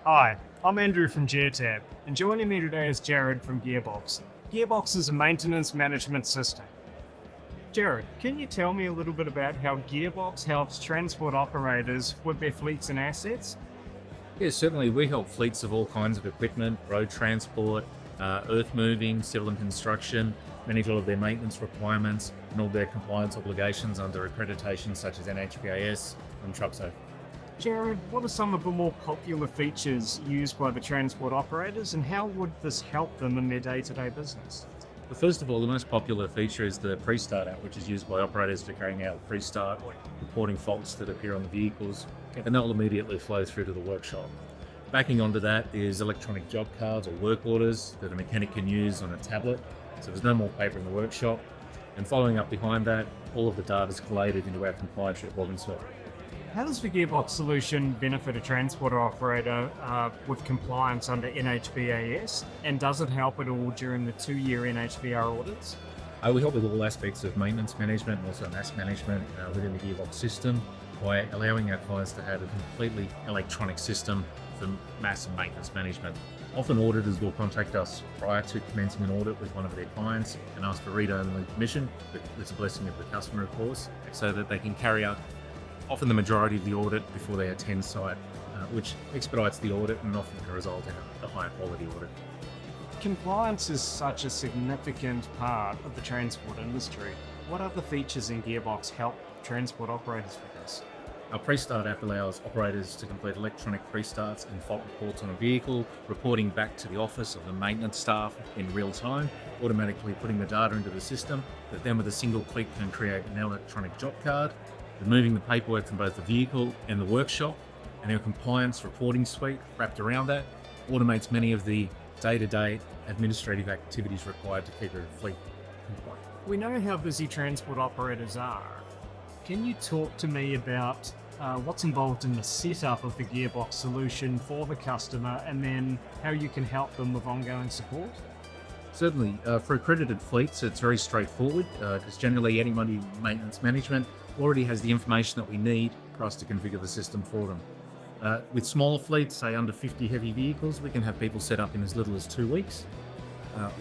Hi, I'm Andrew from Geotab, and joining me today is Jared from Gearbox. Gearbox is a maintenance management system. Jared, can you tell me a little bit about how Gearbox helps transport operators with their fleets and assets? Yes, certainly. We help fleets of all kinds of equipment, road transport, earth moving, civil and construction, manage all of their maintenance requirements and all their compliance obligations under accreditation such as NHVR and TruckSafe. Jared, what are some of the more popular features used by the transport operators, and how would this help them in their day-to-day business? Well, first of all, the most popular feature is the pre-start app, which is used by operators for carrying out pre-start, reporting faults that appear on the vehicles, and that will immediately flow through to the workshop. Backing onto that is electronic job cards or work orders that a mechanic can use on a tablet, so there's no more paper in the workshop. And following up behind that, all of the data is collated into our compliance reporting software. How does the Gearbox solution benefit a transporter operator with compliance under NHVAS, and does it help at all during the 2-year NHVR audits? We help with all aspects of maintenance management and also mass management within the Gearbox system by allowing our clients to have a completely electronic system for mass and maintenance management. Often auditors will contact us prior to commencing an audit with one of their clients and ask for read-only permission, with the blessing of the customer of course, so that they can carry out often the majority of the audit before they attend site, which expedites the audit and often can result in a higher quality audit. Compliance is such a significant part of the transport industry. What other features in Gearbox help transport operators with this? Our pre-start app allows operators to complete electronic pre-starts and fault reports on a vehicle, reporting back to the office of the maintenance staff in real time, automatically putting the data into the system that then with a single click can create an electronic job card, removing the paperwork from both the vehicle and the workshop, and our compliance reporting suite wrapped around that automates many of the day-to-day administrative activities required to keep your fleet compliant. We know how busy transport operators are. Can you talk to me about what's involved in the setup of the Gearbox solution for the customer, and then how you can help them with ongoing support? Certainly, for accredited fleets, it's very straightforward because generally anybody in maintenance management already has the information that we need for us to configure the system for them. With smaller fleets, say under 50 heavy vehicles, we can have people set up in as little as 2 weeks.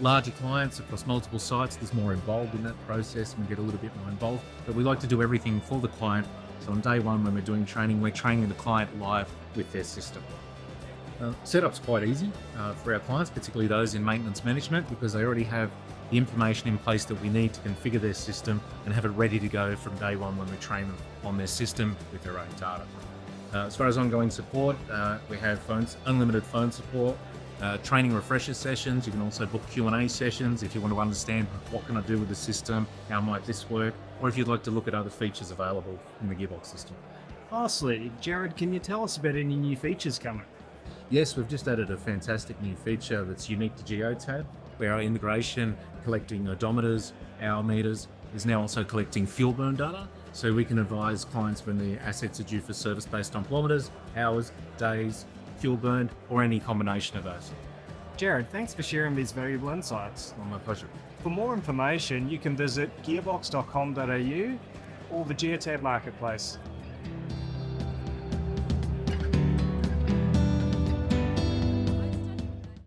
Larger clients across multiple sites, there's more involved in that process and we get a little bit more involved, but we like to do everything for the client. So on day one when we're doing training, we're training the client live with their system. Setup's quite easy for our clients, particularly those in maintenance management, because they already have the information in place that we need to configure their system and have it ready to go from day one when we train them on their system with their own data. As far as ongoing support, we have unlimited phone support, training refresher sessions. You can also book Q&A sessions if you want to understand what can I do with the system, how might this work, or if you'd like to look at other features available in the Gearbox system. Lastly, Jared, can you tell us about any new features coming? Yes, we've just added a fantastic new feature that's unique to Geotab, where our integration collecting odometers, hour meters, is now also collecting fuel burn data, so we can advise clients when the assets are due for service based on kilometers, hours, days, fuel burned, or any combination of those. Jared, thanks for sharing these valuable insights. Well, my pleasure. For more information, you can visit gearbox.com.au or the Geotab Marketplace.